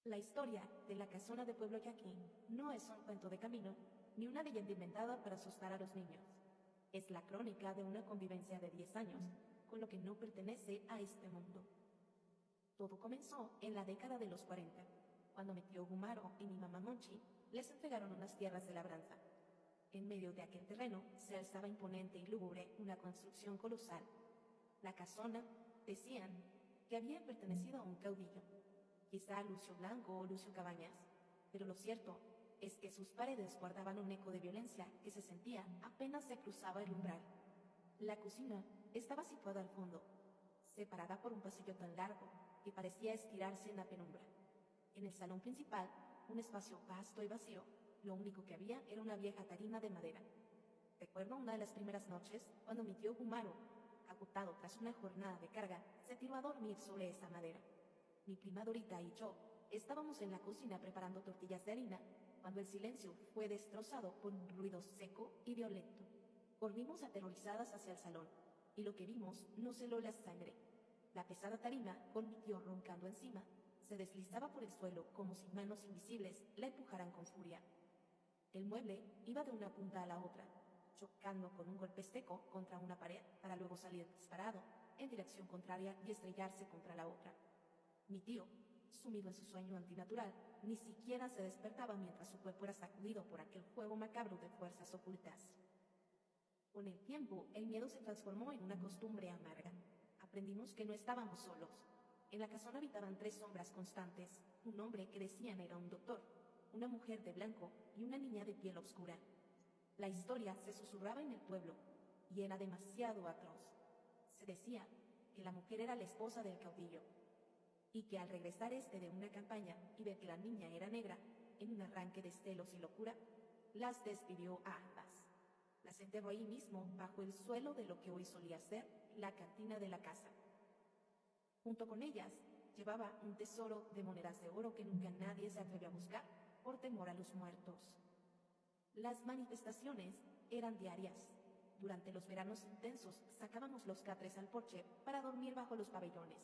La historia de la casona de Pueblo Yaqui no es un cuento de camino, ni una leyenda inventada para asustar a los niños. Es la crónica de una convivencia de 10 años con lo que no pertenece a este mundo. Todo comenzó en la década de los 40, cuando mi tío Gumaro y mi mamá Monchi les entregaron unas tierras de labranza. En medio de aquel terreno se alzaba imponente y lúgubre una construcción colosal. La casona, decían, que había pertenecido a un caudillo, quizá a Lucio Blanco o Lucio Cabañas, pero lo cierto es que sus paredes guardaban un eco de violencia que se sentía apenas se cruzaba el umbral. La cocina estaba situada al fondo, separada por un pasillo tan largo que parecía estirarse en la penumbra. En el salón principal, un espacio vasto y vacío, lo único que había era una vieja tarima de madera. Recuerdo una de las primeras noches cuando mi tío Gumaro, agotado tras una jornada de carga, se tiró a dormir sobre esa madera. Mi prima Dorita y yo estábamos en la cocina preparando tortillas de harina cuando el silencio fue destrozado por un ruido seco y violento. Corrimos aterrorizadas hacia el salón y lo que vimos nos heló la sangre. La pesada tarima, con mi tío roncando encima, se deslizaba por el suelo como si manos invisibles la empujaran con furia. El mueble iba de una punta a la otra, chocando con un golpe seco contra una pared para luego salir disparado en dirección contraria y estrellarse contra la otra. Mi tío, sumido en su sueño antinatural, ni siquiera se despertaba mientras su cuerpo era sacudido por aquel juego macabro de fuerzas ocultas. Con el tiempo, el miedo se transformó en una costumbre amarga. Aprendimos que no estábamos solos. En la casona habitaban 3 sombras constantes, un hombre que decían era un doctor, una mujer de blanco y una niña de piel oscura. La historia se susurraba en el pueblo, y era demasiado atroz. Se decía que la mujer era la esposa del caudillo, y que al regresar de una campaña y ver que la niña era negra, en un arranque de celos y locura, las despidió a ambas. Las enterró ahí mismo, bajo el suelo de lo que hoy solía ser la cantina de la casa. Junto con ellas, llevaba un tesoro de monedas de oro que nunca nadie se atrevió a buscar, por temor a los muertos. Las manifestaciones eran diarias. Durante los veranos intensos sacábamos los catres al porche para dormir bajo los pabellones.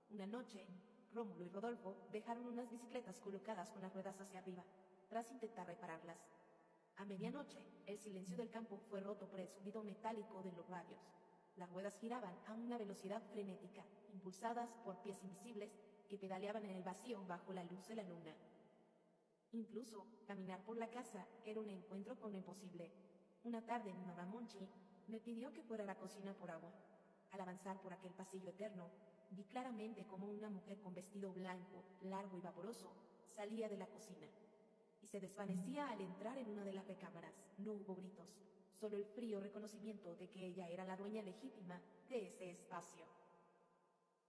Una noche, Rómulo y Rodolfo dejaron unas bicicletas colocadas con las ruedas hacia arriba, tras intentar repararlas. A medianoche, el silencio del campo fue roto por el zumbido metálico de los radios. Las ruedas giraban a una velocidad frenética, impulsadas por pies invisibles que pedaleaban en el vacío bajo la luz de la luna. Incluso, caminar por la casa era un encuentro con lo imposible. Una tarde, mi mamá Monchi me pidió que fuera a la cocina por agua. Al avanzar por aquel pasillo eterno, vi claramente cómo una mujer con vestido blanco, largo y vaporoso salía de la cocina y se desvanecía al entrar en una de las recámaras. No hubo gritos, solo el frío reconocimiento de que ella era la dueña legítima de ese espacio.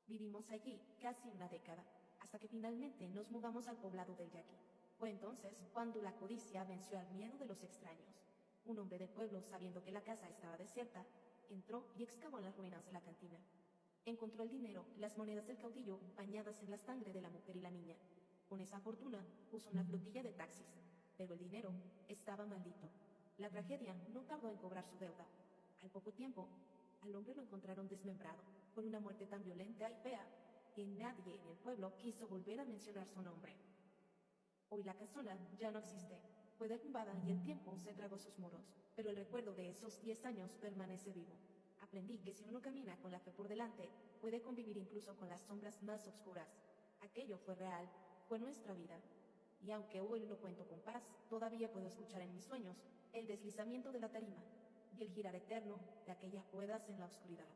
Vivimos allí casi una década, hasta que finalmente nos mudamos al poblado del Yaqui. Fue entonces cuando la codicia venció al miedo de los extraños. Un hombre del pueblo, sabiendo que la casa estaba desierta, entró y excavó las ruinas de la cantina. Encontró el dinero, las monedas del caudillo bañadas en la sangre de la mujer y la niña. Con esa fortuna puso una flotilla de taxis, pero el dinero estaba maldito. La tragedia no tardó en cobrar su deuda. Al poco tiempo, al hombre lo encontraron desmembrado, con una muerte tan violenta y fea que nadie en el pueblo quiso volver a mencionar su nombre. Hoy la casona ya no existe, fue derrumbada y el tiempo se tragó sus muros, pero el recuerdo de esos 10 años permanece vivo. Aprendí que si uno camina con la fe por delante, puede convivir incluso con las sombras más oscuras. Aquello fue real, fue nuestra vida. Y aunque hoy lo cuento con paz, todavía puedo escuchar en mis sueños el deslizamiento de la tarima y el girar eterno de aquellas ruedas en la oscuridad.